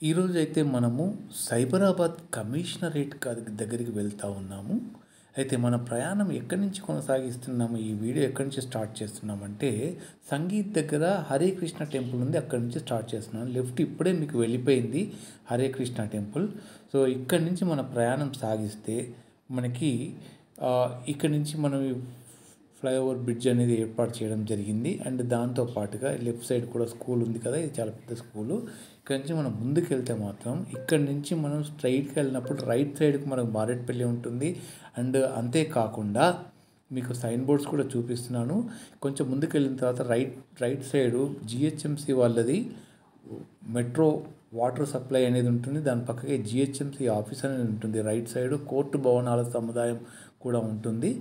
ఈరోజైతే మనము సైబరాబాద్ కమిషనరేట్ దగ్గరికి వెళ్తా ఉన్నాము. అయితే మన ప్రయాణం ఎక్కడి నుంచి కొనసాగిస్తున్నాము, ఈ వీడియో ఎక్కడి నుంచి స్టార్ట్ చేస్తున్నామంటే సంగీత్ దగ్గర హరే కృష్ణ టెంపుల్ ఉంది. అక్కడి నుంచి స్టార్ట్ చేస్తున్నాను. లెఫ్ట్ ఇప్పుడే మీకు వెళ్ళిపోయింది హరే కృష్ణ టెంపుల్. సో ఇక్కడి నుంచి మన ప్రయాణం సాగిస్తే మనకి ఇక్కడి నుంచి మనం ఫ్లైఓవర్ బ్రిడ్జ్ అనేది ఏర్పాటు చేయడం జరిగింది. అండ్ దాంతో పాటుగా లెఫ్ట్ సైడ్ కూడా స్కూల్ ఉంది కదా, ఇది చాలా పెద్ద స్కూలు. ఇక్కడ నుంచి మనం ముందుకు వెళ్తే మాత్రం ఇక్కడ నుంచి మనం స్ట్రైట్కి వెళ్ళినప్పుడు రైట్ సైడ్కి మనకు మారేట్పల్లి ఉంటుంది. అండ్ అంతేకాకుండా మీకు సైన్ బోర్డ్స్ కూడా చూపిస్తున్నాను. కొంచెం ముందుకు వెళ్ళిన తర్వాత రైట్ సైడు జిహెచ్ఎంసి వాళ్ళది మెట్రో వాటర్ సప్లై అనేది ఉంటుంది. దాని పక్కకే జిహెచ్ఎంసి ఆఫీస్ అనేది ఉంటుంది. రైట్ సైడ్ కోర్టు భవనాల సముదాయం కూడా ఉంటుంది.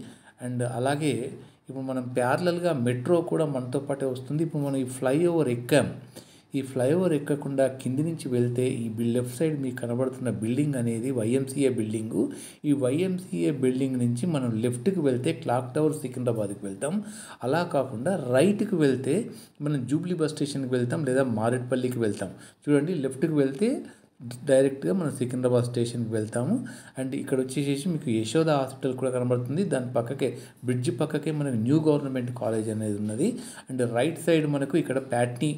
అండ్ అలాగే ఇప్పుడు మనం ప్యారలల్గా మెట్రో కూడా మనతో పాటే వస్తుంది. ఇప్పుడు మనం ఈ ఫ్లైఓవర్ ఎక్కాం. ఈ ఫ్లైఓవర్ ఎక్కకుండా కింది నుంచి వెళ్తే ఈ లెఫ్ట్ సైడ్ మీకు కనబడుతున్న బిల్డింగ్ అనేది వైఎంసీఏ బిల్డింగు. ఈ వైఎంసీఏ బిల్డింగ్ నుంచి మనం లెఫ్ట్కి వెళ్తే క్లాక్ టవర్ సికింద్రాబాద్కి వెళ్తాం. అలా కాకుండా రైట్కి వెళ్తే మనం జూబ్లీ బస్ స్టేషన్కి వెళ్తాం, లేదా మారేట్పల్లికి వెళ్తాం. చూడండి, లెఫ్ట్కి వెళ్తే డైరెక్ట్గా మనం సికింద్రాబాద్ స్టేషన్కి వెళ్తాము. అండ్ ఇక్కడ వచ్చేసి మీకు యశోద హాస్పిటల్ కూడా కనబడుతుంది. దాని పక్కకే బ్రిడ్జ్ పక్కకే మనకు న్యూ గవర్నమెంట్ కాలేజ్ అనేది ఉన్నది. అండ్ రైట్ సైడ్ మనకు ఇక్కడ ప్యాట్నీ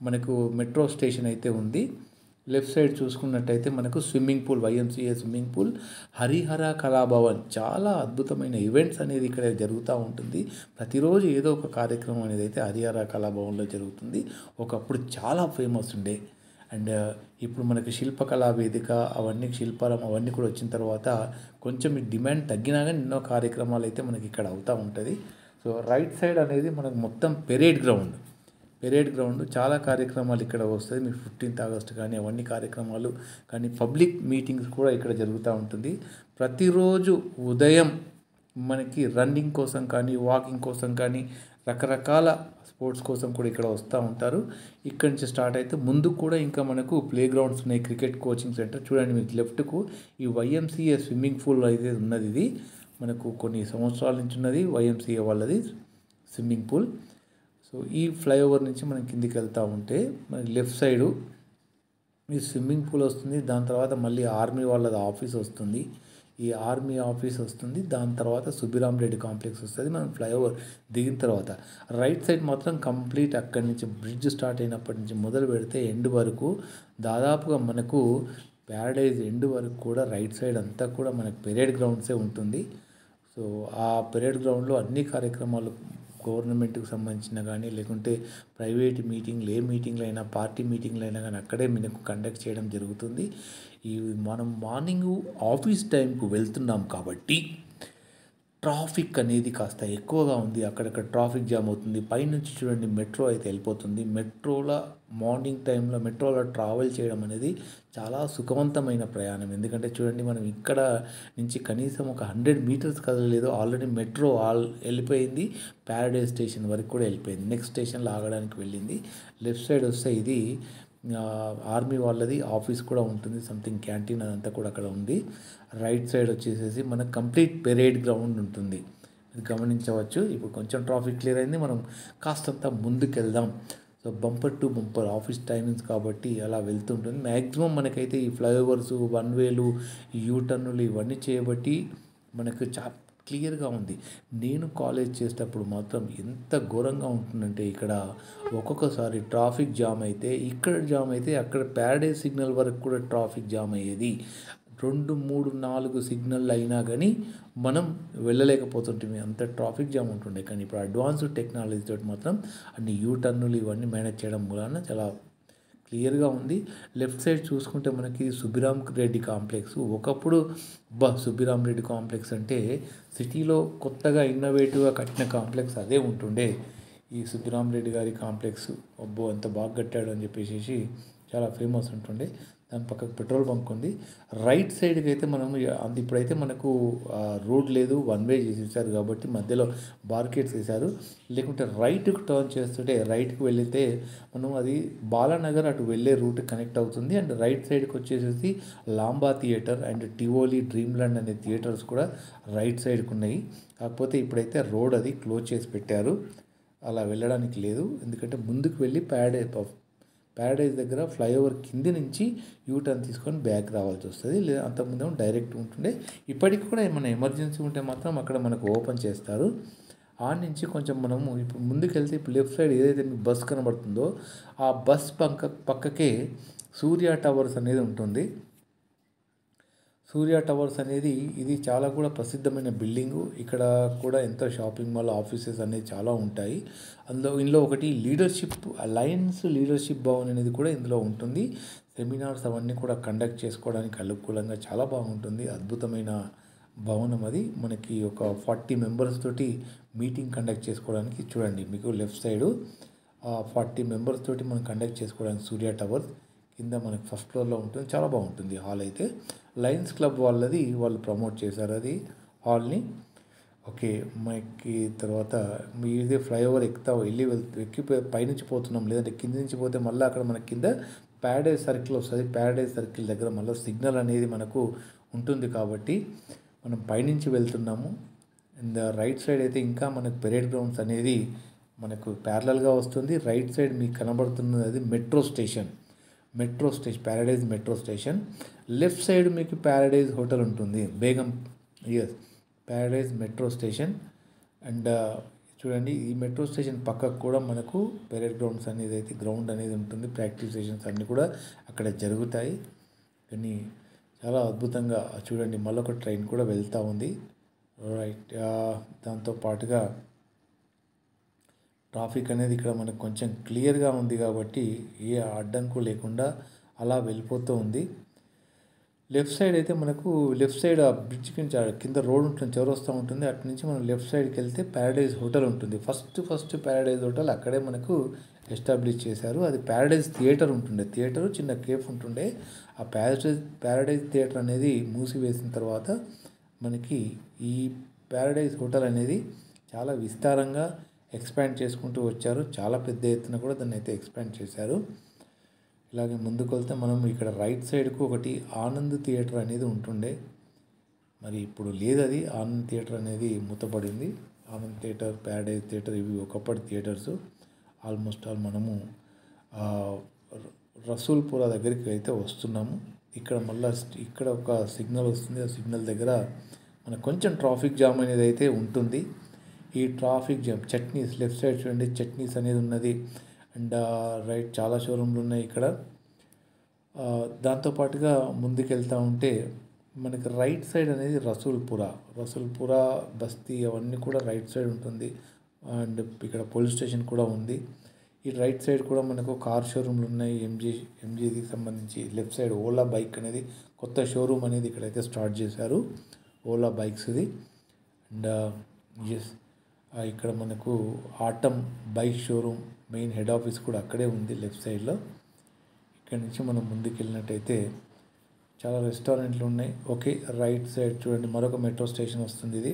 మనకు మెట్రో స్టేషన్ అయితే ఉంది. లెఫ్ట్ సైడ్ చూసుకున్నట్టయితే మనకు swimming pool, YMCA swimming pool, Harihara Kalabhavan, చాలా అద్భుతమైన ఈవెంట్స్ అనేది ఇక్కడ జరుగుతూ ఉంటుంది. ప్రతిరోజు ఏదో ఒక కార్యక్రమం అనేది అయితే హరిహర కళాభవన్లో జరుగుతుంది. ఒకప్పుడు చాలా ఫేమస్ ఉండే. అండ్ ఇప్పుడు మనకి శిల్పకళా వేదిక అవన్నీ శిల్పాలం అవన్నీ కూడా వచ్చిన తర్వాత కొంచెం ఈ డిమాండ్ తగ్గినా కానీ ఎన్నో కార్యక్రమాలు అయితే మనకి ఇక్కడ అవుతూ ఉంటుంది. సో రైట్ సైడ్ అనేది మనకు మొత్తం పెరేడ్ గ్రౌండ్ చాలా కార్యక్రమాలు ఇక్కడ వస్తాయి. మీకు 15th ఆగస్ట్ కానీ అవన్నీ కార్యక్రమాలు కానీ పబ్లిక్ మీటింగ్స్ కూడా ఇక్కడ జరుగుతూ ఉంటుంది. ప్రతిరోజు ఉదయం మనకి రన్నింగ్ కోసం కానీ వాకింగ్ కోసం కానీ రకరకాల స్పోర్ట్స్ కోసం కూడా ఇక్కడ వస్తూ ఉంటారు. ఇక్కడి నుంచి స్టార్ట్ అయితే ముందుకు కూడా ఇంకా మనకు ప్లే గ్రౌండ్స్ ఉన్నాయి, క్రికెట్ కోచింగ్ సెంటర్. చూడండి, మీకు లెఫ్ట్కు ఈ వైఎంసీఏ స్విమ్మింగ్ పూల్ అయితే ఉన్నది. ఇది మనకు కొన్ని సంవత్సరాల నుంచి ఉన్నది వైఎంసీఏ వాళ్ళది స్విమ్మింగ్ పూల్. సో ఈ ఫ్లైఓవర్ నుంచి మనం కిందికి వెళ్తూ ఉంటే మనకి లెఫ్ట్ సైడు ఈ స్విమ్మింగ్ పూల్ వస్తుంది. దాని తర్వాత మళ్ళీ ఆర్మీ వాళ్ళది ఆఫీస్ వస్తుంది. ఈ ఆర్మీ ఆఫీస్ వస్తుంది. దాని తర్వాత సుబ్బిరామ్ రెడ్డి కాంప్లెక్స్ వస్తుంది. మనం ఫ్లైఓవర్ దిగిన తర్వాత రైట్ సైడ్ మాత్రం కంప్లీట్ అక్కడి నుంచి బ్రిడ్జ్ స్టార్ట్ అయినప్పటి నుంచి మొదలు పెడితే ఎండ్ వరకు దాదాపుగా మనకు ప్యారడైజ్ ఎండ్ వరకు కూడా రైట్ సైడ్ అంతా కూడా మనకు పెరేడ్ గ్రౌండ్సే ఉంటుంది. సో ఆ పెరేడ్ గ్రౌండ్లో అన్ని కార్యక్రమాలు గవర్నమెంట్కి సంబంధించిన కానీ లేకుంటే ప్రైవేట్ మీటింగ్లు, ఏ మీటింగ్లు అయినా పార్టీ మీటింగ్లు అయినా కానీ అక్కడే మనకు కండక్ట్ చేయడం జరుగుతుంది. ఈ మనం మార్నింగ్ ఆఫీస్ టైంకు వెళ్తున్నాం కాబట్టి ట్రాఫిక్ అనేది కాస్త ఎక్కువగా ఉంది. అక్కడక్కడ ట్రాఫిక్ జామ్ అవుతుంది. పైనుంచి చూడండి, మెట్రో అయితే వెళ్ళిపోతుంది. మార్నింగ్ టైంలో మెట్రోలో ట్రావెల్ చేయడం అనేది చాలా సుఖవంతమైన ప్రయాణం. ఎందుకంటే చూడండి, మనం ఇక్కడ నుంచి కనీసం ఒక 100 మీటర్స్ కదలలేదు, ఆల్రెడీ మెట్రో వెళ్ళిపోయింది. ప్యారడైజ్ స్టేషన్ వరకు కూడా వెళ్ళిపోయింది. నెక్స్ట్ స్టేషన్లో ఆగడానికి వెళ్ళింది. లెఫ్ట్ సైడ్ వస్తే ఇది ఆర్మీ వాళ్ళది ఆఫీస్ కూడా ఉంటుంది. సంథింగ్ క్యాంటీన్ అదంతా కూడా అక్కడ ఉంది. రైట్ సైడ్ వచ్చేసేసి మనకు కంప్లీట్ పెరేడ్ గ్రౌండ్ ఉంటుంది. ఇది గమనించవచ్చు. ఇప్పుడు కొంచెం ట్రాఫిక్ క్లియర్ అయింది. మనం కాస్తంత ముందుకు వెళ్దాం. So bumper to bumper office timings కాబట్టి అలా వెళ్తుంటుంది. మ్యాక్సిమం మనకైతే ఈ ఫ్లైఓవర్స్, వన్ వేలు, యూటర్నులు ఇవన్నీ చేయబట్టి మనకు క్లియర్గా ఉంది. నేను కాలేజ్ చేసేటప్పుడు మాత్రం ఎంత ఘోరంగా ఉంటుందంటే ఇక్కడ ఒక్కొక్కసారి ట్రాఫిక్ జామ్ అయితే ఇక్కడ జామ్ అయితే అక్కడ ప్యారడైజ్ సిగ్నల్ వరకు కూడా ట్రాఫిక్ జామ్ అయ్యేది. 2, 3, 4 సిగ్నల్ అయినా కానీ మనం వెళ్ళలేకపోతుంటే అంత ట్రాఫిక్ జామ్ ఉంటుండే. కానీ ఇప్పుడు అడ్వాన్స్డ్ టెక్నాలజీ తోటి మాత్రం అన్ని యూటర్నులు ఇవన్నీ మేనేజ్ చేయడం వలన చాలా క్లియర్గా ఉంది. లెఫ్ట్ సైడ్ చూసుకుంటే మనకి సుబ్బిరామ్ రెడ్డి కాంప్లెక్స్. ఒకప్పుడు సుబ్బిరామ్ రెడ్డి కాంప్లెక్స్ అంటే సిటీలో కొత్తగా ఇన్నోవేటివ్గా కట్టిన కాంప్లెక్స్ అదే ఉంటుండే. ఈ సుబ్బిరామ్ రెడ్డి గారి కాంప్లెక్స్ ఎంత బాగా కట్టాడు అని చెప్పేసి చాలా ఫేమస్ ఉంటుండే. దాని పక్కకు పెట్రోల్ బంక్ ఉంది. రైట్ సైడ్కి అయితే మనం ఇప్పుడైతే మనకు రోడ్ లేదు, వన్ వే చేసేసారు కాబట్టి మధ్యలో బార్కెట్స్ వేశారు. లేకుంటే రైట్కి టర్న్ చేస్తుంటే రైట్కి వెళితే మనం అది బాలానగర్ అటు వెళ్ళే రూట్ కనెక్ట్ అవుతుంది. అండ్ రైట్ సైడ్కి వచ్చేసేసి లాంబా థియేటర్ అండ్ టివోలీ డ్రీమ్లాండ్ అనే థియేటర్స్ కూడా రైట్ సైడ్కి ఉన్నాయి. కాకపోతే ఇప్పుడైతే రోడ్ అది క్లోజ్ చేసి పెట్టారు, అలా వెళ్ళడానికి లేదు. ఎందుకంటే ముందుకు వెళ్ళి ప్యారడైజ్ దగ్గర ఫ్లైఓవర్ కింది నుంచి యూటర్న్ తీసుకొని బ్యాక్ రావాల్సి వస్తుంది. లేదా అంతకుముందేమో డైరెక్ట్ ఉంటుండే. ఇప్పటికి కూడా ఏమైనా ఎమర్జెన్సీ ఉంటే మాత్రం అక్కడ మనకు ఓపెన్ చేస్తారు. ఆ నుంచి కొంచెం మనము ఇప్పుడు ముందుకెళ్తే ఇప్పుడు లెఫ్ట్ సైడ్ ఏదైతే మీకు బస్ కనబడుతుందో ఆ బస్ పక్కకే సూర్య టవర్స్ అనేది ఉంటుంది. సూర్య టవర్స్ అనేది ఇది చాలా కూడా ప్రసిద్ధమైన బిల్డింగు. ఇక్కడ కూడా ఎంతో షాపింగ్ మాల్, ఆఫీసెస్ అనేది చాలా ఉంటాయి. ఇందులో ఒకటి అలయన్స్ లీడర్షిప్ భవన్ అనేది కూడా ఇందులో ఉంటుంది. సెమినార్స్ అవన్నీ కూడా కండక్ట్ చేసుకోవడానికి అనుకూలంగా చాలా బాగుంటుంది. అద్భుతమైన భవనం అది. మనకి ఒక 40 మెంబర్స్ తోటి మీటింగ్ కండక్ట్ చేసుకోవడానికి చూడండి, మీకు లెఫ్ట్ సైడు 40 మెంబర్స్ తోటి మనం కండక్ట్ చేసుకోవడానికి సూర్య టవర్స్ కింద మనకి ఫస్ట్ ఫ్లోర్లో ఉంటుంది. చాలా బాగుంటుంది హాల్ అయితే. లయన్స్ క్లబ్ వాళ్ళు ప్రమోట్ చేశారు అది హాల్ని. ఓకే, మనకి తర్వాత ఇదే ఫ్లైఓవర్ ఎక్కి పైనుంచి పోతున్నాం, లేదంటే కింద నుంచి పోతే మళ్ళీ అక్కడ మనకి కింద ప్యారడైజ్ సర్కిల్ వస్తుంది. ప్యారడైజ్ సర్కిల్ దగ్గర మళ్ళీ సిగ్నల్ అనేది మనకు ఉంటుంది కాబట్టి మనం పైనుంచి వెళ్తున్నాము. అండ్ రైట్ సైడ్ అయితే ఇంకా మనకు పెరేడ్ గ్రౌండ్స్ అనేది మనకు ప్యారలల్గా వస్తుంది. రైట్ సైడ్ మీకు కనబడుతున్నది అది metro station, Paradise metro station. Left side మీకు ప్యారడైజ్ హోటల్ ఉంటుంది, ప్యారడైజ్ మెట్రో స్టేషన్. అండ్ చూడండి, ఈ మెట్రో స్టేషన్ పక్కకు కూడా మనకు పెరేడ్ గ్రౌండ్స్ గ్రౌండ్ అనేది ఉంటుంది. ప్రాక్టీస్ సెషన్స్ అన్నీ కూడా అక్కడ జరుగుతాయి. కానీ చాలా అద్భుతంగా చూడండి, మళ్ళొక ట్రైన్ కూడా వెళ్తూ ఉంది. రైట్, దాంతో పాటుగా ట్రాఫిక్ అనేది ఇక్కడ మనకు కొంచెం క్లియర్గా ఉంది కాబట్టి ఏ అడ్డంకు లేకుండా అలా వెళ్ళిపోతూ ఉంది. లెఫ్ట్ సైడ్ అయితే మనకు ఆ బ్రిడ్జ్ కింద రోడ్ ఉంటుంది, చౌరస్తా ఉంటుంది. అటు నుంచి మనం లెఫ్ట్ సైడ్కి వెళ్తే ప్యారడైజ్ హోటల్ ఉంటుంది. ఫస్ట్ ప్యారడైజ్ హోటల్ అక్కడే మనకు ఎస్టాబ్లిష్ చేశారు. అది ప్యారడైజ్ థియేటర్ ఉంటుండే, చిన్న కేఫ్ ఉంటుండే. ఆ ప్యారడైజ్ థియేటర్ అనేది మూసివేసిన తర్వాత మనకి ఈ ప్యారడైజ్ హోటల్ అనేది చాలా విస్తారంగా ఎక్స్పాండ్ చేసుకుంటూ వచ్చారు. చాలా పెద్ద ఎత్తున కూడా దాన్ని అయితే ఎక్స్పాండ్ చేశారు. ఇలాగే ముందుకు వెళ్తే మనం ఇక్కడ రైట్ సైడ్కు ఒకటి ఆనంద్ థియేటర్ అనేది ఉంటుండే. మరి ఇప్పుడు లేదు అది. ఆనంద్ థియేటర్ అనేది మూతపడింది. ఆనంద్ థియేటర్, ప్యారడైజ్ థియేటర్ ఇవి ఒకప్పటి థియేటర్స్. ఆల్మోస్ట్ ఆల్ మనము రసూల్పురా దగ్గరికి అయితే వస్తున్నాము. ఇక్కడ ఒక సిగ్నల్ వస్తుంది. ఆ సిగ్నల్ దగ్గర మనకు కొంచెం ట్రాఫిక్ జామ్ అనేది అయితే ఉంటుంది. ఈ traffic jam chutneys, left side చూడండి, చట్నీస్ అనేది ఉన్నది. అండ్ రైట్ చాలా షోరూమ్లు ఉన్నాయి ఇక్కడ. దాంతోపాటుగా ముందుకెళ్తూ ఉంటే మనకి రైట్ సైడ్ అనేది రసూల్పురా బస్తీ అవన్నీ కూడా రైట్ సైడ్ ఉంటుంది. అండ్ ఇక్కడ పోలీస్ స్టేషన్ కూడా ఉంది. ఈ రైట్ సైడ్ కూడా మనకు కార్ షోరూమ్లు ఉన్నాయి. ఎంజీకి సంబంధించి లెఫ్ట్ సైడ్ ఓలా బైక్ అనేది కొత్త షోరూమ్ అనేది ఇక్కడైతే స్టార్ట్ చేశారు, ఓలా బైక్స్ది. అండ్ ఇక్కడ మనకు atom bike showroom main head office కూడా అక్కడే ఉంది లెఫ్ట్ సైడ్లో. ఇక్కడ నుంచి మనం ముందుకు వెళ్ళినట్టయితే చాలా రెస్టారెంట్లు ఉన్నాయి. ఓకే, రైట్ సైడ్ చూడండి మరొక మెట్రో స్టేషన్ వస్తుంది. ఇది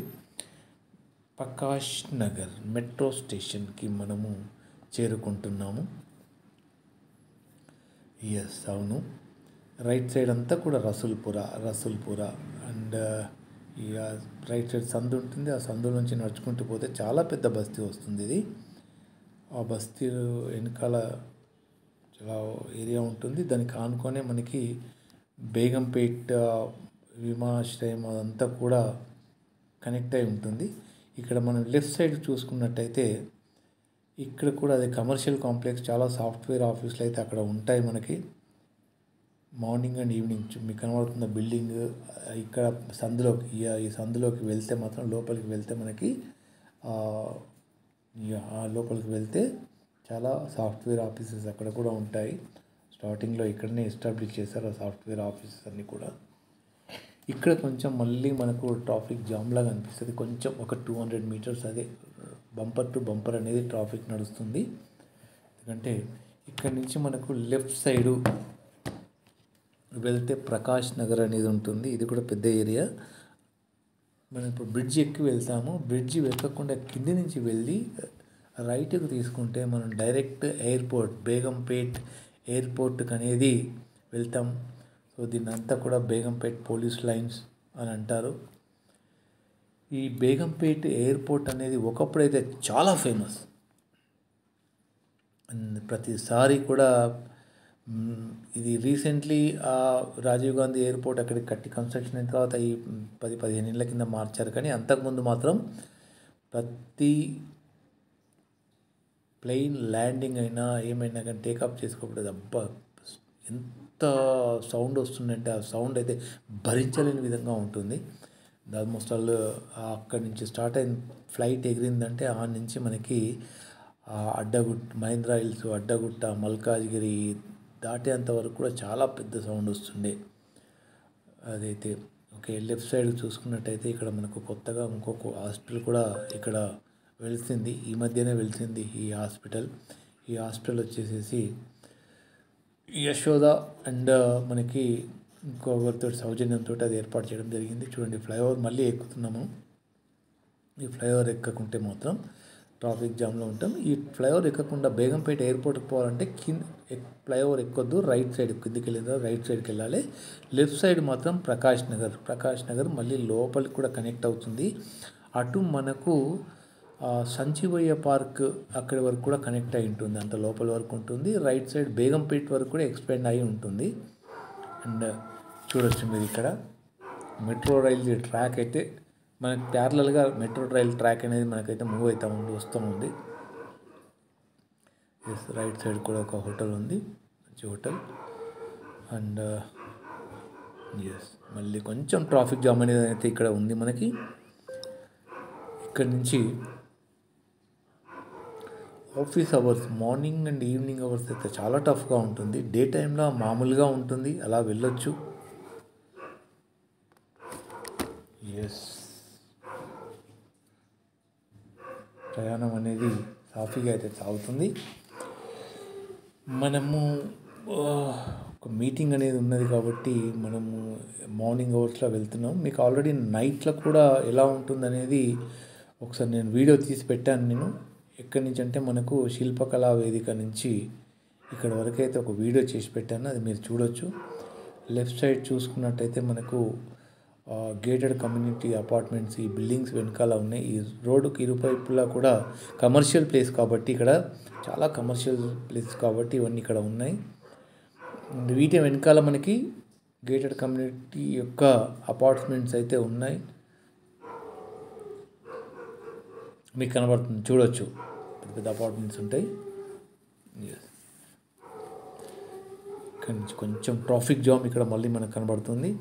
ప్రకాష్ నగర్ మెట్రో స్టేషన్కి మనము చేరుకుంటున్నాము. అవును, రైట్ సైడ్ అంతా కూడా రసూల్పురా. అండ్ ఇక రైట్ సైడ్ సందు ఉంటుంది. ఆ సందు నుంచి నడుచుకుంటూ పోతే చాలా పెద్ద బస్తీ వస్తుంది. ఇది ఆ బస్తీ వెనకాల చాలా ఏరియా ఉంటుంది. దానికి ఆనుకొనే మనకి బేగంపేట్ విమానాశ్రయం అదంతా కూడా కనెక్ట్ అయి ఉంటుంది. ఇక్కడ మనం లెఫ్ట్ సైడ్ చూసుకున్నట్టయితే ఇక్కడ కూడా అది కమర్షియల్ కాంప్లెక్స్. చాలా సాఫ్ట్వేర్ ఆఫీసులు అయితే అక్కడ ఉంటాయి మనకి. మార్నింగ్ అండ్ ఈవినింగ్ మీకు కనబడుతున్న బిల్డింగ్ ఇక్కడ ఈ సందులోకి వెళ్తే మాత్రం లోపలికి వెళ్తే మనకి లోపలికి వెళ్తే చాలా సాఫ్ట్వేర్ ఆఫీసెస్ అక్కడ కూడా ఉంటాయి. స్టార్టింగ్లో ఇక్కడనే ఎస్టాబ్లిష్ చేశారు ఆ సాఫ్ట్వేర్ ఆఫీసెస్ అన్నీ కూడా. ఇక్కడ కొంచెం మళ్ళీ మనకు ట్రాఫిక్ జామ్ లాగా అనిపిస్తుంది. కొంచెం ఒక 200 మీటర్స్ అదే బంపర్ టు బంపర్ అనేది ట్రాఫిక్ నడుస్తుంది. ఎందుకంటే ఇక్కడ నుంచి మనకు లెఫ్ట్ సైడు వెళ్తే ప్రకాష్ నగర్ అనేది ఉంటుంది. ఇది కూడా పెద్ద ఏరియా. మనం ఇప్పుడు బ్రిడ్జ్ ఎక్కి వెళ్తాము. బ్రిడ్జి ఎక్కకుండా కింది నుంచి వెళ్ళి రైట్కి తీసుకుంటే మనం డైరెక్ట్ బేగంపేట్ ఎయిర్పోర్ట్కి అనేది వెళ్తాం. సో దీన్ని అంతా కూడా బేగంపేట్ పోలీస్ లైన్స్ అని అంటారు. ఈ బేగంపేట్ ఎయిర్పోర్ట్ అనేది ఒకప్పుడైతే చాలా ఫేమస్. ప్రతిసారి కూడా ఇది రీసెంట్లీ రాజీవ్ గాంధీ ఎయిర్పోర్ట్ అక్కడికి కట్టి కన్స్ట్రక్షన్ అయిన తర్వాత ఈ 10-15 ఏళ్ళ కింద మార్చారు. కానీ అంతకుముందు మాత్రం ప్రతి ప్లెయిన్ ల్యాండింగ్ అయినా ఏమైనా కానీ టేకాఫ్ చేసుకోకూడదు. అబ్బా ఎంత సౌండ్ వస్తుందంటే ఆ సౌండ్ అయితే భరించలేని విధంగా ఉంటుంది. ఆల్మోస్ట్ ఆల్ అక్కడి నుంచి స్టార్ట్ అయిన ఫ్లైట్ ఎగిరిందంటే ఆ నుంచి మనకి అడ్డగుట్ట, మహేంద్ర హిల్స్, అడ్డగుట్ట, మల్కాజ్గిరి దాటేంత వరకు కూడా చాలా పెద్ద సౌండ్ వస్తుండే. అదైతే ఓకే. లెఫ్ట్ సైడ్ చూసుకున్నట్టయితే ఇక్కడ మనకు కొత్తగా ఇంకొక హాస్పిటల్ కూడా ఇక్కడ వెలిసింది. ఈ మధ్యనే వెలిసింది ఈ హాస్పిటల్. ఈ హాస్పిటల్ వచ్చేసేసి యశోద అండ్ మనకి ఇంకొకరితో సౌజన్యంతో అది ఏర్పాటు చేయడం జరిగింది. చూడండి, ఫ్లైఓవర్ మళ్ళీ ఎక్కుతున్నాము. ఈ ఫ్లైఓవర్ ఎక్కకుంటే మాత్రం ట్రాఫిక్ జామ్లో ఉంటాం. ఈ ఫ్లైఓవర్ ఎక్కకుండా బేగంపేట ఎయిర్పోర్ట్కి పోవాలంటే ఫ్లైఓవర్ ఎక్కొద్దు, రైట్ సైడ్ కిందికి వెళ్ళిన రైట్ సైడ్కి వెళ్ళాలి. లెఫ్ట్ సైడ్ మాత్రం ప్రకాష్ నగర్ మళ్ళీ లోపలికి కూడా కనెక్ట్ అవుతుంది. అటు మనకు సంచివయ్య పార్క్ అక్కడి వరకు కూడా కనెక్ట్ అయి ఉంటుంది, అంత లోపల వరకు ఉంటుంది. రైట్ సైడ్ బేగంపేట వరకు కూడా ఎక్స్పెండ్ అయి ఉంటుంది. అండ్ చూడొచ్చు మీరు ఇక్కడ మెట్రో రైల్ ట్రాక్ అయితే మనకి ప్యారలల్గా మెట్రో రైల్ ట్రాక్ అనేది మనకైతే మూవ్ వస్తూ ఉంది. ఎస్, రైట్ సైడ్ కూడా ఒక హోటల్ ఉంది, మంచి హోటల్. అండ్ ఎస్, మళ్ళీ కొంచెం ట్రాఫిక్ జామ్ అనేది అయితే ఇక్కడ ఉంది మనకి. ఇక్కడ నుంచి office hours, morning and evening hours అయితే చాలా టఫ్గా ఉంటుంది. డే టైంలో మామూలుగా ఉంటుంది, అలా వెళ్ళొచ్చు. ఎస్, ప్రయాణం అనేది సాఫీగా అయితే సాగుతుంది. మనము ఒక మీటింగ్ అనేది ఉన్నది కాబట్టి మనము మార్నింగ్ అవర్స్లో వెళ్తున్నాం. మీకు ఆల్రెడీ నైట్లో కూడా ఎలా ఉంటుందనేది ఒకసారి నేను వీడియో తీసి పెట్టాను. నేను ఎక్కడి నుంచి అంటే మనకు శిల్పకళా వేదిక నుంచి ఇక్కడ వరకు అయితే ఒక వీడియో చేసి పెట్టాను, అది మీరు చూడొచ్చు. లెఫ్ట్ సైడ్ చూసుకున్నట్టయితే మనకు గేటెడ్ కమ్యూనిటీ అపార్ట్మెంట్స్ ఈ బిల్డింగ్స్ వెనకాల ఉన్నాయి. ఈ రోడ్డుకి ఇరువైపులా కూడా కమర్షియల్ ప్లేస్ కాబట్టి, ఇక్కడ చాలా కమర్షియల్ ప్లేస్ కాబట్టి ఇవన్నీ ఇక్కడ ఉన్నాయి. వీటి వెనకాల మనకి గేటెడ్ కమ్యూనిటీ యొక్క అపార్ట్మెంట్స్ అయితే ఉన్నాయి, మీకు కనబడుతుంది, చూడొచ్చు. పెద్ద పెద్ద అపార్ట్మెంట్స్ ఉంటాయి. ఇక్కడ నుంచి కొంచెం ట్రాఫిక్ జామ్ ఇక్కడ మళ్ళీ మనకు కనబడుతుంది.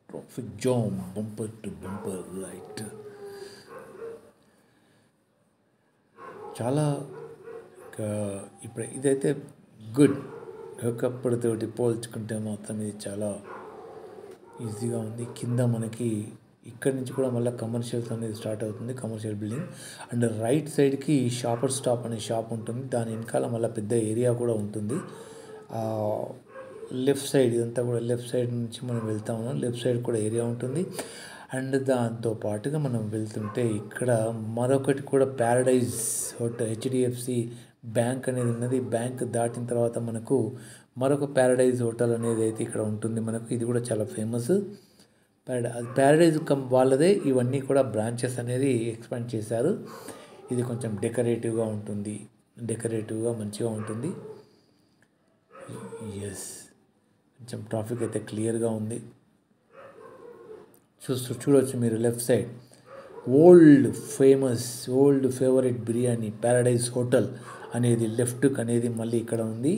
Traffic jam, bumper to bumper right. చాలా ఇప్పుడు ఇదైతే గుడ్. ఒకప్పటితోటి పోల్చుకుంటే మాత్రం ఇది చాలా ఈజీగా ఉంది. కింద మనకి ఇక్కడి నుంచి కూడా మళ్ళీ కమర్షియల్స్ అనేది స్టార్ట్ అవుతుంది, కమర్షియల్ బిల్డింగ్. అండ్ రైట్ సైడ్కి షాపర్ స్టాప్ అనే షాప్ ఉంటుంది, దాని వెనకాల మళ్ళీ పెద్ద ఏరియా కూడా ఉంటుంది. లెఫ్ట్ సైడ్ ఇదంతా కూడా లెఫ్ట్ సైడ్ నుంచి మనం వెళ్తా ఉన్నాం, లెఫ్ట్ సైడ్ కూడా ఏరియా ఉంటుంది. అండ్ దాంతో పాటుగా మనం వెళ్తుంటే ఇక్కడ మరొకటి కూడా ప్యారడైజ్ హోటల్, హెచ్డిఎఫ్సి బ్యాంక్ అనేది ఉన్నది. బ్యాంక్ దాటిన తర్వాత మనకు మరొక ప్యారడైజ్ హోటల్ అనేది అయితే ఇక్కడ ఉంటుంది మనకు. ఇది కూడా చాలా ఫేమస్. ప్యారడైజ్ వాళ్ళదే ఇవన్నీ కూడా బ్రాంచెస్ అనేది ఎక్స్పాండ్ చేశారు. ఇది కొంచెం డెకరేటివ్గా ఉంటుంది, డెకరేటివ్గా మంచిగా ఉంటుంది. ఎస్, కొంచెం ట్రాఫిక్ అయితే క్లియర్గా ఉంది, చూడవచ్చు మీరు. Left side old favourite biryani Paradise hotel అనేది లెఫ్ట్కి అనేది మళ్ళీ ఇక్కడ ఉంది.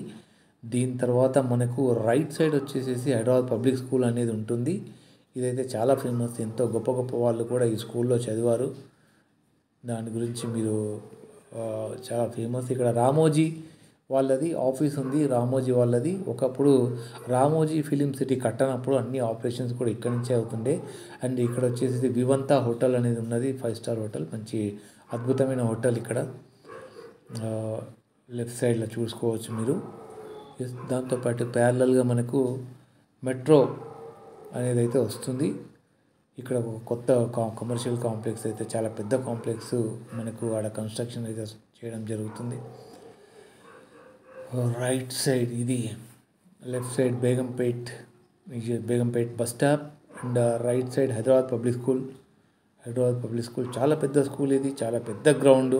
దీని తర్వాత మనకు రైట్ సైడ్ వచ్చేసేసి హైదరాబాద్ పబ్లిక్ స్కూల్ అనేది ఉంటుంది. ఇదైతే చాలా ఫేమస్, ఎంతో గొప్ప గొప్ప వాళ్ళు కూడా ఈ స్కూల్లో చదివారు. దాని గురించి మీరు చాలా ఫేమస్. ఇక్కడ రామోజీ వాళ్ళది ఆఫీస్ ఉంది, రామోజీ వాళ్ళది. ఒకప్పుడు రామోజీ ఫిలిం సిటీ కట్టనప్పుడు అన్ని ఆపరేషన్స్ కూడా ఇక్కడి నుంచే అవుతుండే. అండ్ ఇక్కడ వచ్చేసి వివంతా హోటల్ అనేది ఉన్నది, 5 స్టార్ హోటల్, మంచి అద్భుతమైన హోటల్ ఇక్కడ లెఫ్ట్ సైడ్లో చూసుకోవచ్చు మీరు. దాంతోపాటు ప్యారలల్గా మనకు మెట్రో అనేది అయితే వస్తుంది. ఇక్కడ ఒక కొత్త కమర్షియల్ కాంప్లెక్స్ అయితే, చాలా పెద్ద కాంప్లెక్స్ మనకు ఆడ కన్స్ట్రక్షన్ అయితే చేయడం జరుగుతుంది. రైట్ సైడ్ ఇది, left side Begumpet bus stop, and right side Hyderabad public school చాలా పెద్ద స్కూల్, ఇది చాలా పెద్ద గ్రౌండ్.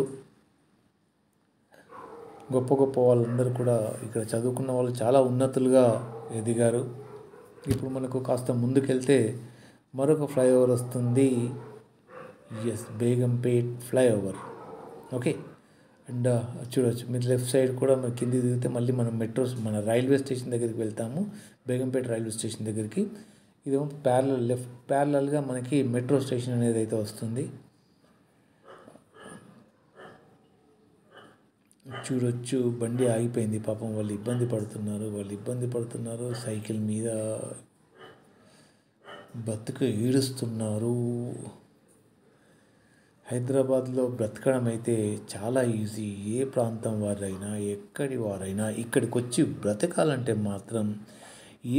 గొప్ప గొప్ప వాళ్ళందరూ కూడా ఇక్కడ చదువుకున్న వాళ్ళు చాలా ఉన్నతులుగా ఎదిగారు. ఇప్పుడు మనకు కాస్త ముందుకెళ్తే మరొక ఫ్లైఓవర్ వస్తుంది. బేగంపేట్ ఫ్లైఓవర్. ఓకే. అండ్ చూడవచ్చు మీరు లెఫ్ట్ సైడ్ కూడా మన కింది దిగితే మళ్ళీ మనం మన రైల్వే స్టేషన్ దగ్గరికి వెళ్తాము. బేగంపేట రైల్వే స్టేషన్ దగ్గరికి ఇదేమో ప్యారలల్గా మనకి మెట్రో స్టేషన్ అనేది అయితే వస్తుంది. చూడొచ్చు బండి ఆగిపోయింది. పాపం వాళ్ళు ఇబ్బంది పడుతున్నారు. సైకిల్ మీద బతుకు ఈడుస్తున్నారు. హైదరాబాద్లో బ్రతకడం అయితే చాలా ఈజీ. ఏ ప్రాంతం వారైనా ఎక్కడి వారైనా ఇక్కడికి వచ్చి బ్రతకాలంటే మాత్రం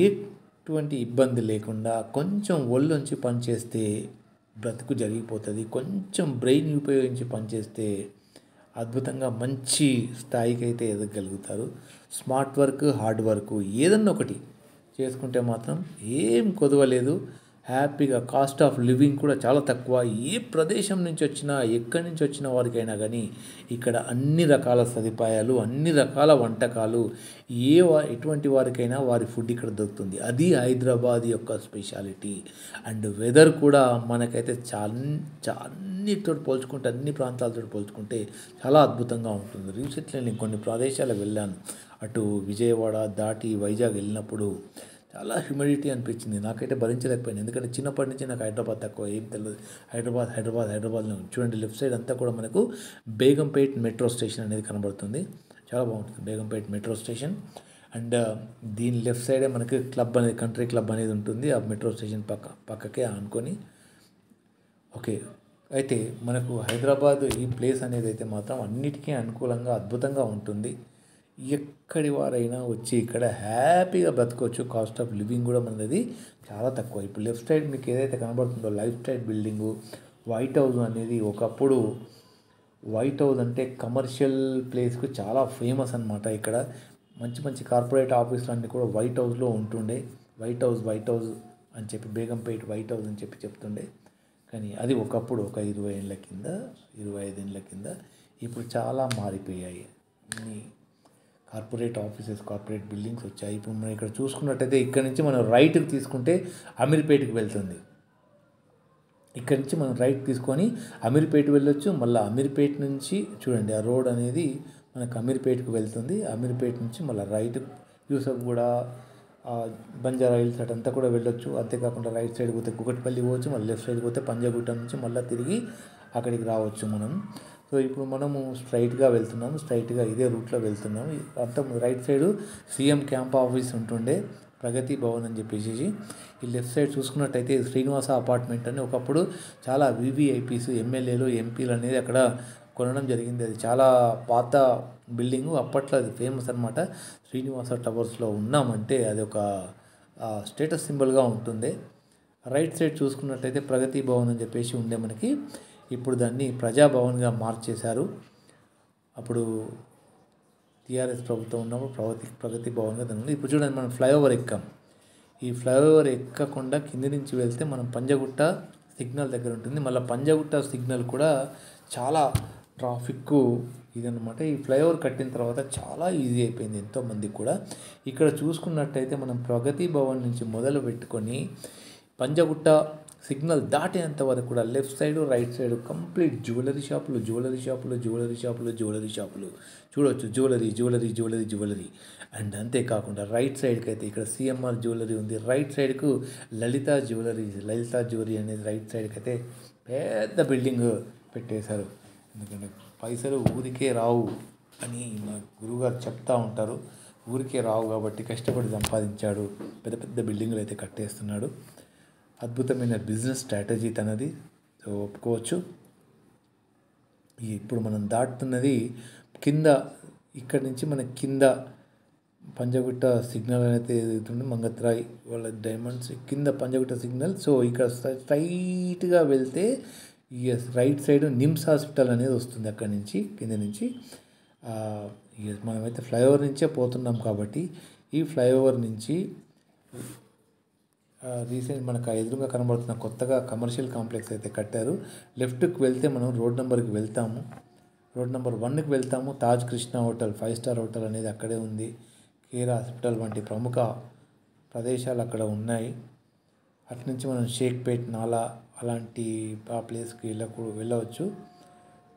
ఎటువంటి ఇబ్బంది లేకుండా కొంచెం ఒళ్ళొంచి పనిచేస్తే బ్రతుకు జరిగిపోతుంది. కొంచెం బ్రెయిన్ ఉపయోగించి పనిచేస్తే అద్భుతంగా మంచి స్థాయికి అయితే ఎదగలుగుతారు. స్మార్ట్ వర్క్, హార్డ్ వర్క్ ఏదన్నా ఒకటి చేసుకుంటే మాత్రం ఏం కొదవలేదు. హ్యాపీగా కాస్ట్ ఆఫ్ లివింగ్ కూడా చాలా తక్కువ. ఏ ప్రదేశం నుంచి వచ్చినా ఎక్కడి నుంచి వచ్చిన వారికైనా కానీ ఇక్కడ అన్ని రకాల సదుపాయాలు, అన్ని రకాల వంటకాలు, ఎటువంటి వారికైనా వారి ఫుడ్ ఇక్కడ దొరుకుతుంది. అది హైదరాబాద్ యొక్క స్పెషాలిటీ. అండ్ వెదర్ కూడా మనకైతే అన్నిటితో పోల్చుకుంటే, అన్ని ప్రాంతాలతో పోల్చుకుంటే చాలా అద్భుతంగా ఉంటుంది. రీసెంట్లీ నేను కొన్ని ప్రదేశాలకు వెళ్ళాను. అటు విజయవాడ దాటి వైజాగ్ వెళ్ళినప్పుడు చాలా హ్యూమిడిటీ అనిపించింది. నాకైతే భరించలేకపోయాను. ఎందుకంటే చిన్నప్పటి నుంచి నాకు హైదరాబాద్ తక్కువ, ఏం తెలియదు. హైదరాబాద్లో చూడండి లెఫ్ట్ సైడ్ అంతా కూడా మనకు బేగంపేట్ మెట్రో స్టేషన్ అనేది కనబడుతుంది. చాలా బాగుంటుంది బేగంపేట్ మెట్రో స్టేషన్. అండ్ దీని లెఫ్ట్ సైడే మనకి కంట్రీ క్లబ్ అనేది ఉంటుంది. ఆ మెట్రో స్టేషన్ పక్కకే ఆనుకొని. ఓకే. అయితే మనకు హైదరాబాద్ ఈ ప్లేస్ అనేది అయితే మాత్రం అన్నిటికీ అనుకూలంగా అద్భుతంగా ఉంటుంది. ఎక్కడి వారైనా వచ్చి ఇక్కడ హ్యాపీగా బ్రతకవచ్చు. కాస్ట్ ఆఫ్ లివింగ్ కూడా మనది చాలా తక్కువ. ఇప్పుడు లెఫ్ట్ సైడ్ మీకు ఏదైతే కనబడుతుందో lifestyle building, white house అనేది ఒకప్పుడు వైట్ హౌస్ అంటే కమర్షియల్ ప్లేస్కు చాలా ఫేమస్ అనమాట. ఇక్కడ మంచి మంచి కార్పొరేట్ ఆఫీసులు అన్నీ కూడా వైట్ హౌస్లో ఉంటుండే. వైట్ హౌస్ అని చెప్పి బేగంపేట్ వైట్ హౌస్ అని చెప్పి చెప్తుండే. కానీ అది ఒకప్పుడు ఒక 20 ఏళ్ళ కింద, 25 ఏళ్ళ కింద. ఇప్పుడు చాలా మారిపోయాయి. కార్పొరేట్ ఆఫీసెస్, కార్పొరేట్ బిల్డింగ్స్ వచ్చాయి. ఇప్పుడు మనం ఇక్కడ చూసుకున్నట్టయితే ఇక్కడ నుంచి మనం రైట్కి తీసుకుంటే అమీర్పేట్కి వెళ్తుంది. ఇక్కడ నుంచి మనం రైట్ తీసుకొని అమీర్పేట్ వెళ్ళొచ్చు. మళ్ళీ అమీర్పేట్ నుంచి చూడండి ఆ రోడ్ అనేది మనకు అమీర్పేట్కి వెళ్తుంది. అమీర్పేట్ నుంచి మళ్ళీ రైట్ యూసఫ్గూడ, బంజారా హిల్స్ అటంతా కూడా వెళ్ళొచ్చు. అంతేకాకుండా రైట్ సైడ్ పోతే కుకట్పల్లి పోవచ్చు. మళ్ళీ లెఫ్ట్ సైడ్ పోతే పంజాగుట్ట నుంచి మళ్ళీ తిరిగి అక్కడికి రావచ్చు మనం. సో ఇప్పుడు మనము స్ట్రైట్గా వెళ్తున్నాము. స్ట్రైట్గా ఇదే రూట్లో వెళ్తున్నాము. అంతా right side CM camp office ఉంటుండే, ప్రగతి భవన్ అని చెప్పేసి. ఈ లెఫ్ట్ సైడ్ చూసుకున్నట్టయితే శ్రీనివాస అపార్ట్మెంట్ అని ఒకప్పుడు చాలా వివిఐపీస్, ఎమ్మెల్యేలు, ఎంపీలు అనేది అక్కడ కొనడం జరిగింది. అది చాలా పాత బిల్డింగు. అప్పట్లో అది ఫేమస్ అనమాట. శ్రీనివాస టవర్స్లో ఉన్నామంటే అది ఒక స్టేటస్ సింబల్గా ఉంటుంది. రైట్ సైడ్ చూసుకున్నట్టయితే ప్రగతి భవన్ అని చెప్పేసి ఉండే మనకి. ఇప్పుడు దాన్ని ప్రజాభవన్గా మార్చేశారు. అప్పుడు టీఆర్ఎస్ ప్రభుత్వం ఉన్నప్పుడు ప్రగతి భవన్గా దాని ఉంది. ఇప్పుడు చూడండి మనం ఫ్లైఓవర్ ఎక్కాం. ఈ ఫ్లైఓవర్ ఎక్కకుండా కింది నుంచి వెళ్తే మనం పంజగుట్ట సిగ్నల్ దగ్గర ఉంటుంది. మళ్ళీ పంజగుట్ట సిగ్నల్ కూడా చాలా ట్రాఫిక్ ఇదన్నమాట. ఈ ఫ్లైఓవర్ కట్టిన తర్వాత చాలా ఈజీ అయిపోయింది ఎంతోమందికి కూడా. ఇక్కడ చూసుకున్నట్టయితే మనం ప్రగతి భవన్ నుంచి మొదలు పెట్టుకొని పంజగుట్ట సిగ్నల్ దాటేంత వరకు కూడా left side, right side complete jewellery షాపులు చూడవచ్చు. జ్యువెలరీ. అండ్ అంతేకాకుండా రైట్ సైడ్కి అయితే ఇక్కడ సిఎంఆర్ జ్యువెలరీ ఉంది. రైట్ సైడ్కు లలితా జ్యువెలరీ అనేది రైట్ సైడ్కి అయితే పెద్ద బిల్డింగ్ పెట్టేశారు. ఎందుకంటే పైసలు ఊరికే రావు అని మా గురువుగారు చెప్తూ ఉంటారు. ఊరికే రావు కాబట్టి కష్టపడి సంపాదించాడు. పెద్ద పెద్ద బిల్డింగులు అయితే కట్టేస్తున్నాడు. అద్భుతమైన బిజినెస్ స్ట్రాటజీ తనది, ఒప్పుకోవచ్చు. ఇప్పుడు మనం దాటుతున్నది కింద. ఇక్కడి నుంచి మన కింద పంజగుట్ట సిగ్నల్ అనేది ఏదైతుందో మంగత్రాయ్ వాళ్ళ డైమండ్స్ కింద పంజగుట్ట సిగ్నల్. సో ఇక్కడ స్ట్రైట్గా వెళ్తే రైట్ సైడ్ నిమ్స్ హాస్పిటల్ అనేది వస్తుంది. అక్కడి నుంచి కింద నుంచి మనమైతే ఫ్లైఓవర్ నుంచే పోతున్నాం కాబట్టి ఈ ఫ్లైఓవర్ నుంచి రీసెంట్ మనకు ఎదురుగా కనబడుతున్న కొత్తగా కమర్షియల్ కాంప్లెక్స్ అయితే కట్టారు. లెఫ్ట్కి వెళ్తే మనం రోడ్ నెంబర్కి వెళ్తాము. రోడ్ నెంబర్ 1కి వెళ్తాము. Taj Krishna hotel 5 star hotel అనేది అక్కడే ఉంది. కేర్ హాస్పిటల్ వంటి ప్రముఖ ప్రదేశాలు అక్కడ ఉన్నాయి. అటు నుంచి మనం షేక్పేట్ నాలా అలాంటి ఆ ప్లేస్కి వెళ్ళవచ్చు.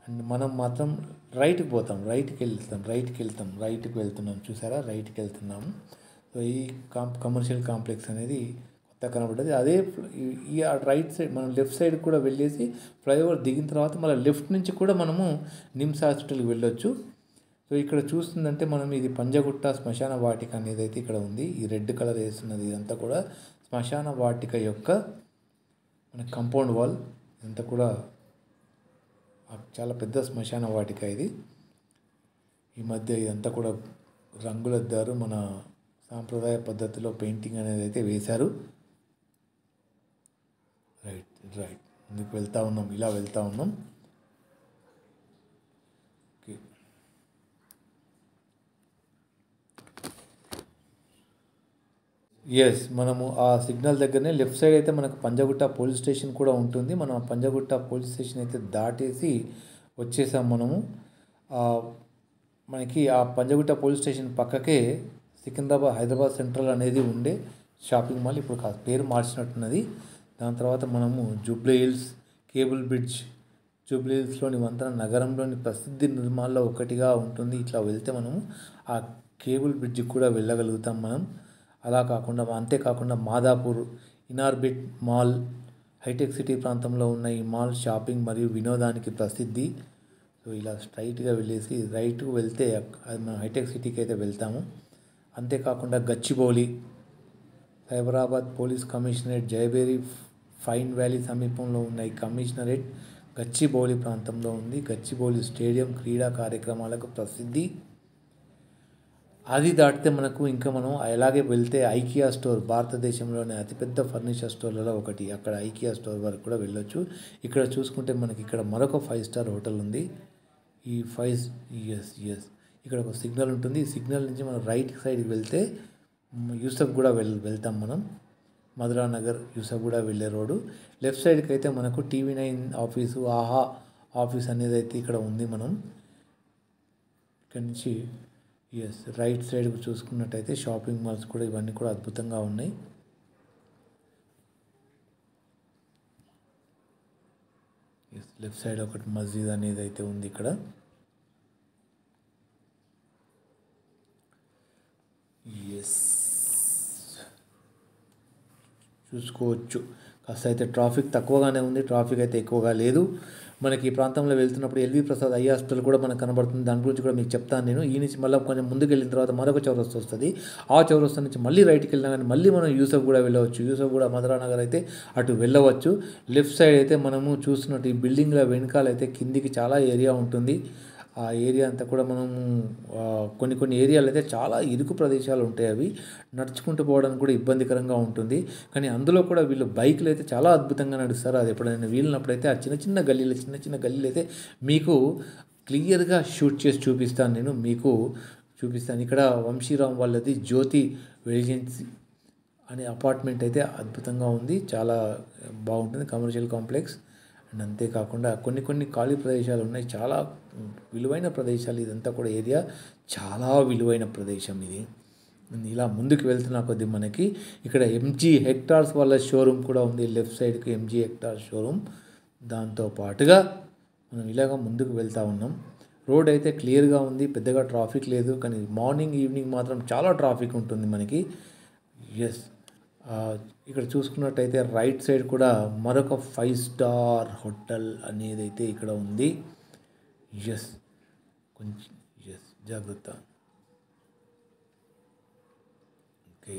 అండ్ మనం మాత్రం రైట్కి పోతాం, రైట్కి వెళ్తున్నాం. చూసారా, రైట్కి వెళ్తున్నాము. సో ఈ కమర్షియల్ కాంప్లెక్స్ అనేది కొత్త కనబడ్డది. అదే ఈ రైట్ సైడ్ మనం లెఫ్ట్ సైడ్ కూడా వెళ్ళేసి ఫ్లైఓవర్ దిగిన తర్వాత మళ్ళీ లెఫ్ట్ నుంచి కూడా మనము నిమ్స్ హాస్పిటల్కి వెళ్ళొచ్చు. సో ఇక్కడ చూస్తుందంటే మనం ఇది పంజగుట్ట శ్మశాన వాటిక అనేది అయితే ఇక్కడ ఉంది. ఈ రెడ్ కలర్ వేస్తున్నది ఇదంతా కూడా శ్మశాన వాటిక యొక్క మన కాంపౌండ్ వాల్. ఇదంతా కూడా చాలా పెద్ద శ్మశాన వాటిక ఇది. ఈ మధ్య ఇదంతా కూడా రంగులద్దారు, మన సాంప్రదాయ పద్ధతిలో పెయింటింగ్ అనేది అయితే వేశారు. రైట్ ముందుకు వెళ్తూ ఉన్నాం, ఇలా వెళ్తూ ఉన్నాం. ఓకే, ఎస్, మనము ఆ సిగ్నల్ దగ్గరనే లెఫ్ట్ సైడ్ అయితే మనకు పంజగుట్ట పోలీస్ స్టేషన్ కూడా ఉంటుంది. మనం పంజగుట్ట పోలీస్ స్టేషన్ అయితే దాటేసి వచ్చేసాం మనము. మనకి ఆ పంజగుట్ట పోలీస్ స్టేషన్ పక్కకే హైదరాబాద్ సెంట్రల్ అనేది ఉండే షాపింగ్ మాల్ ఇప్పుడు పేరు మార్చినట్టున్నది. దాని తర్వాత మనము జూబ్లీ హిల్స్ కేబుల్ బ్రిడ్జ్, జూబ్లీ హిల్స్లోని వంతెన నగరంలోని ప్రసిద్ధి నిర్మాణాల్లో ఒకటిగా ఉంటుంది. ఇట్లా వెళ్తే మనము ఆ కేబుల్ బ్రిడ్జ్కి కూడా వెళ్ళగలుగుతాం మనం. అంతేకాకుండా మాదాపూర్ ఇనార్బిట్ మాల్, హైటెక్ సిటీ ప్రాంతంలో ఉన్న ఈ మాల్ షాపింగ్ మరియు వినోదానికి ప్రసిద్ధి. సో ఇలా స్ట్రైట్గా వెళ్ళేసి రైట్కు వెళ్తే అది మనం హైటెక్ సిటీకి అయితే వెళ్తాము. అంతేకాకుండా Gachibowli, Cyberabad police commissionerate, Jayabheri fine valley సమీపంలో ఉన్న ఈ కమిషనరేట్ గచ్చిబౌలి ప్రాంతంలో ఉంది. గచ్చిబౌలి స్టేడియం క్రీడా కార్యక్రమాలకు ప్రసిద్ధి. అది దాటితే మనం అలాగే వెళ్తే ఐకియా స్టోర్, భారతదేశంలోనే అతిపెద్ద ఫర్నిచర్ స్టోర్లలో ఒకటి, అక్కడ ఐకియా స్టోర్ వరకు కూడా వెళ్ళొచ్చు. ఇక్కడ చూసుకుంటే మనకి ఇక్కడ మరొక 5 స్టార్ హోటల్ ఉంది. ఈ ఇక్కడ ఒక సిగ్నల్ ఉంటుంది. ఈ సిగ్నల్ నుంచి మనం రైట్ సైడ్కి వెళ్తే యూసఫ్ కూడా వెళ్తాం మనం. మధురా నగర్ యూసఫ్ కూడా వెళ్ళే రోడ్డు. లెఫ్ట్ సైడ్కి అయితే మనకు TV9 ఆఫీసు, ఆహా ఆఫీస్ అనేది అయితే ఇక్కడ ఉంది. మనం ఇక్కడ నుంచి రైట్ సైడ్కి చూసుకున్నట్టయితే షాపింగ్ మాల్స్ కూడా ఇవన్నీ కూడా అద్భుతంగా ఉన్నాయి. లెఫ్ట్ సైడ్ ఒకటి మస్జిద్ అనేది అయితే ఉంది ఇక్కడ. చూసుకోవచ్చు. కాస్త అయితే ట్రాఫిక్ తక్కువగానే ఉంది, ట్రాఫిక్ అయితే ఎక్కువగా లేదు. మనకి ఈ ప్రాంతంలో వెళ్తున్నప్పుడు ఎల్వి ప్రసాద్ ఐ హాస్పిటల్ కూడా మనకు కనబడుతుంది. దాని గురించి కూడా మీకు చెప్తాను నేను. ఈ నుంచి మళ్ళీ కొంచెం ముందుకు వెళ్ళిన తర్వాత మరొక చౌరస్తా వస్తుంది. ఆ చౌరస్తా నుంచి మళ్ళీ రైట్కి వెళ్ళినా కానీ మళ్ళీ మనం యూసఫ్ కూడా వెళ్ళవచ్చు. యూసఫ్ కూడా మధురా నగర్ అయితే అటు వెళ్ళవచ్చు. లెఫ్ట్ సైడ్ అయితే మనము చూస్తున్నట్టు ఈ బిల్డింగ్ల వెనకాల అయితే కిందికి చాలా ఏరియా ఉంటుంది. ఆ ఏరియా అంతా కూడా మనము కొన్ని ఏరియాలు అయితే చాలా ఇరుకు ప్రదేశాలు ఉంటాయి. అవి నడుచుకుంటూ పోవడానికి కూడా ఇబ్బందికరంగా ఉంటుంది. కానీ అందులో కూడా వీళ్ళు బైకులు అయితే చాలా అద్భుతంగా నడుస్తారు. అది ఎప్పుడైనా వీళ్ళనప్పుడైతే ఆ చిన్న గల్లీలు అయితే మీకు క్లియర్గా షూట్ చేసి చూపిస్తాను. ఇక్కడ వంశీరామ్ వాళ్ళది జ్యోతి రెసిడెన్సీ అనే అపార్ట్మెంట్ అయితే అద్భుతంగా ఉంది. చాలా బాగుంటుంది కమర్షియల్ కాంప్లెక్స్. అండ్ అంతేకాకుండా కొన్ని ఖాళీ ప్రదేశాలు ఉన్నాయి, చాలా విలువైన ప్రదేశాలు. ఇదంతా కూడా ఏరియా చాలా విలువైన ప్రదేశం ఇది. ఇలా ముందుకు వెళ్తున్న కొద్దీ మనకి ఇక్కడ MG హెక్టార్స్ వాళ్ళ షోరూమ్ కూడా ఉంది. లెఫ్ట్ సైడ్కి MG హెక్టార్స్ షోరూమ్. దాంతో పాటుగా మనం ఇలాగ ముందుకు వెళ్తూ ఉన్నాం. రోడ్ అయితే క్లియర్గా ఉంది, పెద్దగా ట్రాఫిక్ లేదు. కానీ మార్నింగ్ ఈవినింగ్ మాత్రం చాలా ట్రాఫిక్ ఉంటుంది మనకి. ఇక్కడ చూసుకున్నట్టయితే రైట్ సైడ్ కూడా మరొక 5 స్టార్ హోటల్ అనేది అయితే ఇక్కడ ఉంది. కొంచెం జాగ్రత్త. ఓకే,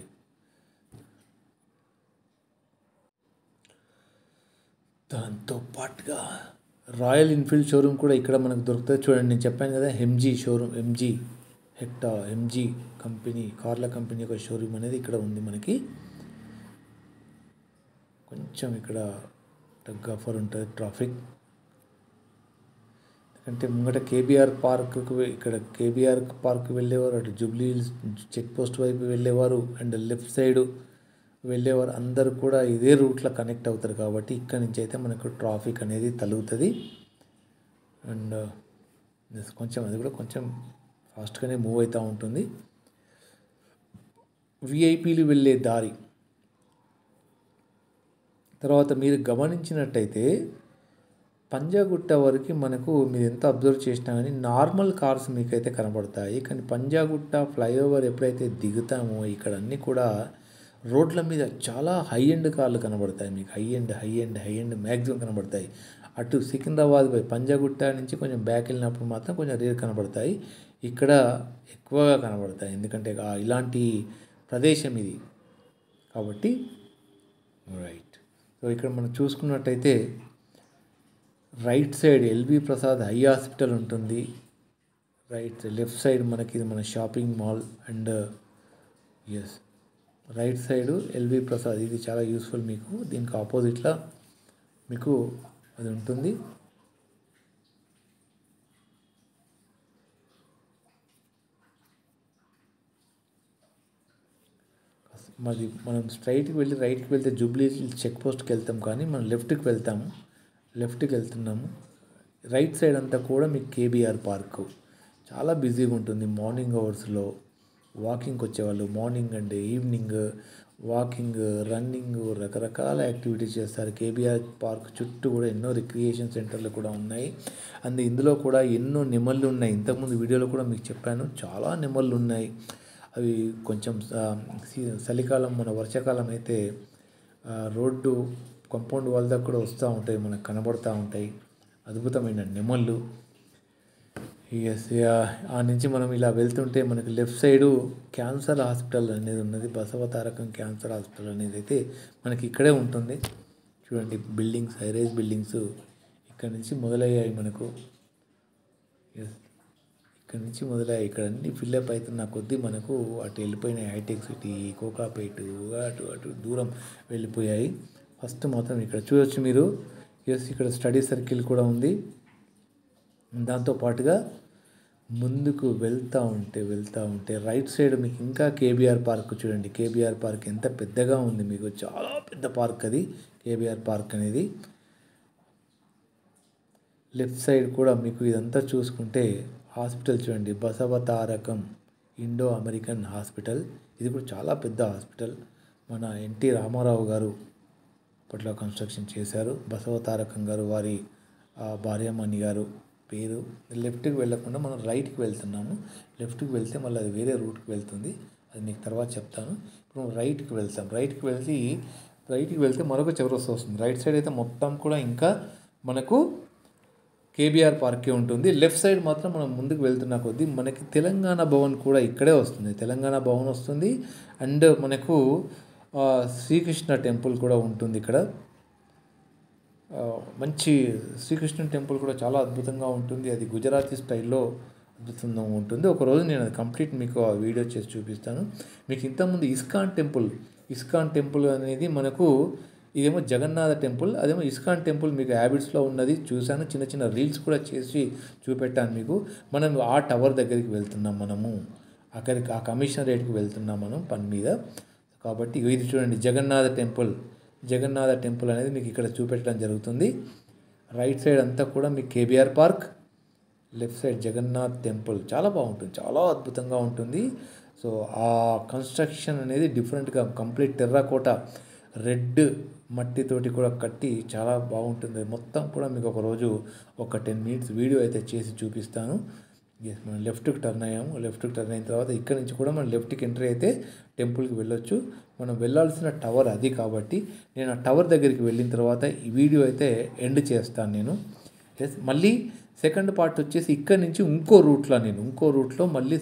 దాంతో పాటుగా రాయల్ ఎన్ఫీల్డ్ షోరూమ్ కూడా ఇక్కడ మనకు దొరుకుతుంది. చూడండి, నేను చెప్పాను కదా MG షోరూమ్, MG కంపెనీ, కార్ల కంపెనీ యొక్క షోరూమ్ అనేది ఇక్కడ ఉంది మనకి. కొంచెం ఇక్కడ టగ్ ఆఫర్ ఉంటుంది ట్రాఫిక్. ఎందుకంటే ముంగట KBR పార్క్ వెళ్ళేవారు, అటు జూబ్లీ హిల్స్ చెక్ పోస్ట్ వైపు వెళ్ళేవారు. అండ్ లెఫ్ట్ సైడ్ వెళ్ళేవారు అందరూ కూడా ఇదే రూట్లో కనెక్ట్ అవుతారు కాబట్టి ఇక్కడ నుంచి అయితే మనకు ట్రాఫిక్ అనేది తగ్గుతుంది. అండ్ కొంచెం అది కూడా కొంచెం ఫాస్ట్గానే మూవ్ అవుతూ ఉంటుంది. విఐపీలు వెళ్ళే దారి తర్వాత మీరు గమనించినట్టయితే పంజాగుట్ట వరకు మనకు మీరు ఎంత అబ్జర్వ్ చేసినా కానీ నార్మల్ కార్స్ మీకైతే కనబడతాయి. కానీ పంజాగుట్ట ఫ్లైఓవర్ ఎప్పుడైతే దిగుతామో ఇక్కడ అన్నీ కూడా రోడ్ల మీద చాలా హై ఎండ్ కార్లు కనబడతాయి. మీకు హై ఎండ్ మ్యాక్సిమం కనబడతాయి. అటు సికింద్రాబాద్ పోయి పంజాగుట్ట నుంచి కొంచెం బ్యాక్ వెళ్ళినప్పుడు మాత్రం కొంచెం రేర్ కనబడతాయి. ఇక్కడ ఎక్కువగా కనబడతాయి ఎందుకంటే ఇలాంటి ప్రదేశం ఇది కాబట్టి. రైట్. సో ఇక్కడ మనం చూసుకున్నట్టయితే right side LV Prasad eye hospital ఉంటుంది. లెఫ్ట్ సైడ్ మనకి ఇది మన shopping mall and right side LV Prasad. ఇది చాలా యూస్ఫుల్ మీకు. దీనికి ఆపోజిట్లో మీకు అది ఉంటుంది. మనం స్ట్రైట్కి వెళ్ళి రైట్కి వెళ్తే జూబ్లీ చెక్ పోస్ట్కి వెళ్తాం కానీ మనం లెఫ్ట్కి వెళ్తున్నాము. రైట్ సైడ్ అంతా కూడా మీకు కేబీఆర్ పార్క్ చాలా బిజీగా ఉంటుంది. మార్నింగ్ అవర్స్లో వాకింగ్కి వచ్చేవాళ్ళు morning and evening walking, running, రకరకాల యాక్టివిటీస్ చేస్తారు. కేబీఆర్ పార్క్ చుట్టూ కూడా ఎన్నో రిక్రియేషన్ సెంటర్లు కూడా ఉన్నాయి. ఇందులో కూడా ఎన్నో నెమళ్ళు ఉన్నాయి. ఇంతకుముందు వీడియోలో కూడా మీకు చెప్పాను, చాలా నెమళ్ళు ఉన్నాయి. అవి కొంచెం చలికాలం మన వర్షాకాలం అయితే రోడ్డు కాంపౌండ్ వాళ్ళ దగ్గర కూడా వస్తూ ఉంటాయి, మనకు కనబడుతూ ఉంటాయి అద్భుతమైన నెమళ్ళు. ఆ నుంచి మనం ఇలా వెళ్తుంటే మనకి లెఫ్ట్ సైడు క్యాన్సర్ హాస్పిటల్ అనేది ఉన్నది. బసవతారకం క్యాన్సర్ హాస్పిటల్ అనేది అయితే మనకి ఇక్కడే ఉంటుంది. చూడండి బిల్డింగ్స్, హైరైజ్ బిల్డింగ్స్ ఇక్కడ నుంచి మొదలయ్యాయి మనకు. ఇక్కడ నుంచి మొదలయ్యాయి. ఇక్కడ అన్ని ఫిల్అప్ అవుతున్న కొద్దీ మనకు అటు వెళ్ళిపోయినాయి. హైటెక్ సిటీ, కోకాపేట అటు దూరం వెళ్ళిపోయాయి. ఫస్ట్ మాత్రం ఇక్కడ చూడొచ్చు మీరు. ఇక్కడ స్టడీ సర్కిల్ కూడా ఉంది. దాంతోపాటుగా ముందుకు వెళ్తూ ఉంటే రైట్ సైడ్ మీకు ఇంకా కేబీఆర్ పార్క్ చూడండి. కేబీఆర్ పార్క్ ఎంత పెద్దగా ఉంది, మీకు చాలా పెద్ద పార్క్ అది కేబీఆర్ పార్క్ అనేది. లెఫ్ట్ సైడ్ కూడా మీకు ఇదంతా చూసుకుంటే హాస్పిటల్ చూడండి, బసవతారకం ఇండో అమెరికన్ హాస్పిటల్. ఇది కూడా చాలా పెద్ద హాస్పిటల్. మన ఎన్టీ రామారావు గారు అప్పట్లో కన్స్ట్రక్షన్ చేశారు. బసవతారకం గారు వారి భార్యమణి గారు పేరు. లెఫ్ట్కి వెళ్ళకుండా మనం రైట్కి వెళ్తున్నాము. లెఫ్ట్కి వెళ్తే మళ్ళీ అది వేరే రూట్కి వెళ్తుంది, అది మీకు తర్వాత చెప్తాను. ఇప్పుడు రైట్కి వెళ్తాం. రైట్కి వెళ్తే మరొక చౌరస్తా వస్తుంది. రైట్ సైడ్ అయితే మొత్తం కూడా ఇంకా మనకు కేబీఆర్ పార్కే ఉంటుంది. లెఫ్ట్ సైడ్ మాత్రం మనం ముందుకు వెళ్తున్న కొద్దీ మనకి తెలంగాణ భవన్ కూడా ఇక్కడే వస్తుంది. తెలంగాణ భవన్ వస్తుంది అండ్ మనకు శ్రీకృష్ణ టెంపుల్ కూడా ఉంటుంది ఇక్కడ. మంచి శ్రీకృష్ణ టెంపుల్ కూడా చాలా అద్భుతంగా ఉంటుంది. అది గుజరాతీ స్టైల్లో అద్భుతంగా ఉంటుంది. ఒకరోజు నేను అది కంప్లీట్ మీకు ఆ వీడియో చేసి చూపిస్తాను. మీకు ఇంతకుముందు ఇస్కాన్ టెంపుల్ అనేది మనకు, ఇదేమో జగన్నాథ టెంపుల్, అదేమో ఇస్కాన్ టెంపుల్ మీకు హ్యాబిట్స్లో ఉన్నది చూశాను. చిన్న చిన్న రీల్స్ కూడా చేసి చూపెట్టాను మీకు. మనం ఆ టవర్ దగ్గరికి వెళ్తున్నాం, మనము అక్కడికి ఆ కమిషనరేట్కి వెళ్తున్నాం మనం పని మీద. కాబట్టి ఇది చూడండి జగన్నాథ టెంపుల్ అనేది మీకు ఇక్కడ చూపెట్టడం జరుగుతుంది. రైట్ సైడ్ అంతా కూడా మీకు KBR park, left side Jagannath temple. చాలా బాగుంటుంది, చాలా అద్భుతంగా ఉంటుంది. సో ఆ కన్స్ట్రక్షన్ అనేది డిఫరెంట్గా కంప్లీట్ టెర్రాకోటా రెడ్ మట్టితోటి కూడా కట్టి చాలా బాగుంటుంది. మొత్తం కూడా మీకు ఒకరోజు ఒక 10 minutes వీడియో అయితే చేసి చూపిస్తాను. మనం లెఫ్ట్కి టర్న్ అయ్యాము. లెఫ్ట్కి టర్న్ అయిన తర్వాత ఇక్కడ నుంచి కూడా మనం లెఫ్ట్కి ఎంట్రీ అయితే టెంపుల్కి వెళ్ళొచ్చు. మనం వెళ్ళాల్సిన టవర్ అది కాబట్టి నేను ఆ టవర్ దగ్గరికి వెళ్ళిన తర్వాత ఈ వీడియో అయితే ఎండ్ చేస్తాను నేను. మళ్ళీ సెకండ్ పార్ట్ వచ్చేసి ఇక్కడ నుంచి ఇంకో రూట్లో మళ్ళీ